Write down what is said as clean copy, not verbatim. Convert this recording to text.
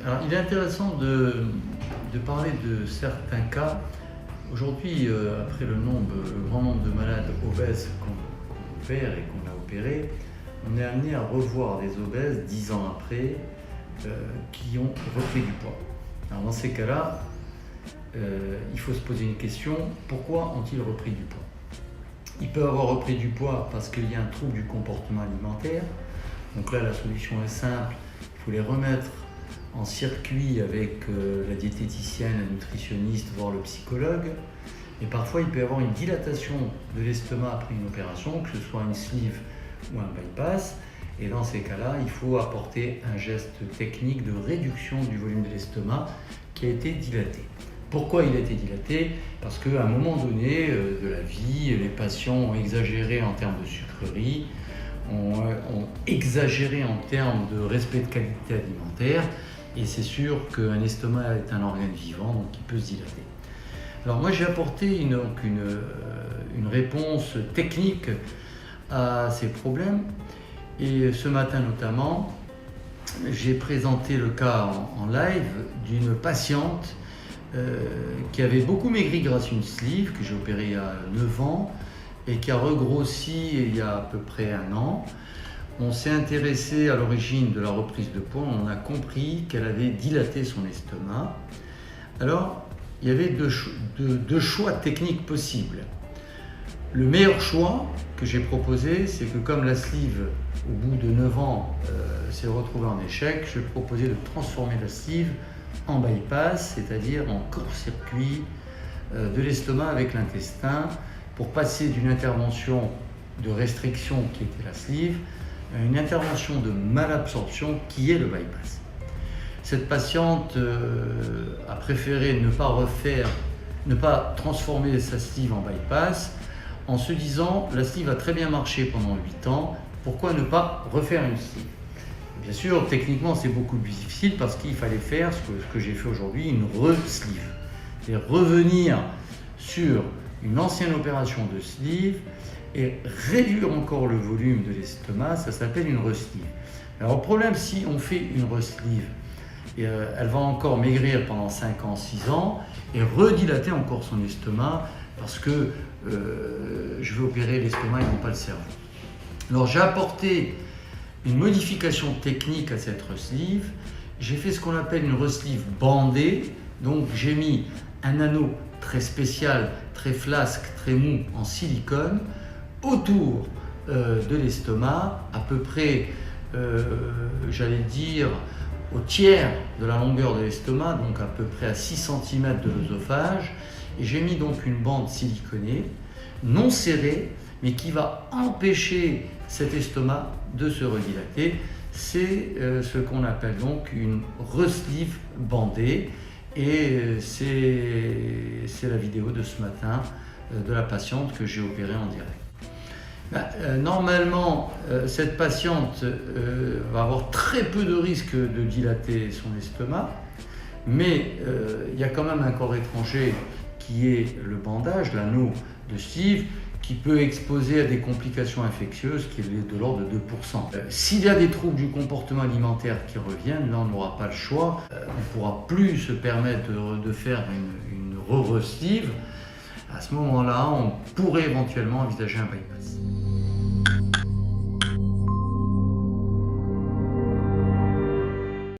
Alors, il est intéressant de parler de certains cas. Aujourd'hui, après le grand nombre de malades obèses qu'on opère et qu'on a opérés, on est amené à revoir des obèses 10 ans après qui ont repris du poids. Alors, dans ces cas-là, il faut se poser une question: pourquoi ont-ils repris du poids? Ils peuvent avoir repris du poids parce qu'il y a un trouble du comportement alimentaire. Donc là, la solution est simple: il faut les remettre en circuit avec la diététicienne, la nutritionniste, voire le psychologue. Et parfois, il peut y avoir une dilatation de l'estomac après une opération, que ce soit une sleeve ou un bypass. Et dans ces cas-là, il faut apporter un geste technique de réduction du volume de l'estomac qui a été dilaté. Pourquoi il a été dilaté? Parce qu'à un moment donné de la vie, les patients ont exagéré en termes de sucreries, ont exagéré en termes de respect de qualité alimentaire. Et c'est sûr qu'un estomac est un organe vivant, donc il peut se dilater. Alors moi, j'ai apporté une réponse technique à ces problèmes. Et ce matin notamment, j'ai présenté le cas en live d'une patiente qui avait beaucoup maigri grâce à une sleeve que j'ai opérée il y a 9 ans et qui a regrossi il y a à peu près 1 an. On s'est intéressé à l'origine de la reprise de poids, on a compris qu'elle avait dilaté son estomac. Alors, il y avait deux choix techniques possibles. Le meilleur choix que j'ai proposé, c'est que comme la sleeve, au bout de 9 ans, s'est retrouvée en échec, je proposais de transformer la sleeve en bypass, c'est-à-dire en court-circuit de l'estomac avec l'intestin, pour passer d'une intervention de restriction qui était la sleeve à une intervention de malabsorption qui est le bypass. Cette patiente a préféré ne pas transformer sa sleeve en bypass en se disant: la sleeve a très bien marché pendant 8 ans, pourquoi ne pas refaire une sleeve? Bien sûr, techniquement, c'est beaucoup plus difficile parce qu'il fallait faire ce que j'ai fait aujourd'hui, une re-sleeve. C'est-à-dire revenir sur une ancienne opération de sleeve et réduire encore le volume de l'estomac, ça s'appelle une re-sleeve. Alors le problème, si on fait une re-sleeve, elle va encore maigrir pendant 5 ans, 6 ans et redilater encore son estomac parce que je vais opérer l'estomac et non pas le cerveau. Alors j'ai apporté une modification technique à cette re-sleeve. J'ai fait ce qu'on appelle une re-sleeve bandée. Donc j'ai mis un anneau très spécial, très flasque, très mou en silicone autour de l'estomac, à peu près, j'allais dire, au tiers de la longueur de l'estomac, donc à peu près à 6 cm de l'œsophage. Et j'ai mis donc une bande siliconée, non serrée, mais qui va empêcher cet estomac de se redilater. C'est ce qu'on appelle donc une re-sleeve bandée. Et c'est la vidéo de ce matin de la patiente que j'ai opérée en direct. Normalement, cette patiente va avoir très peu de risque de dilater son estomac, mais il y a quand même un corps étranger qui est le bandage, l'anneau de sleeve, qui peut exposer à des complications infectieuses qui est de l'ordre de 2%. S'il y a des troubles du comportement alimentaire qui reviennent, là on n'aura pas le choix, on ne pourra plus se permettre de faire une re-sleeve. À ce moment-là, on pourrait éventuellement envisager un bypass.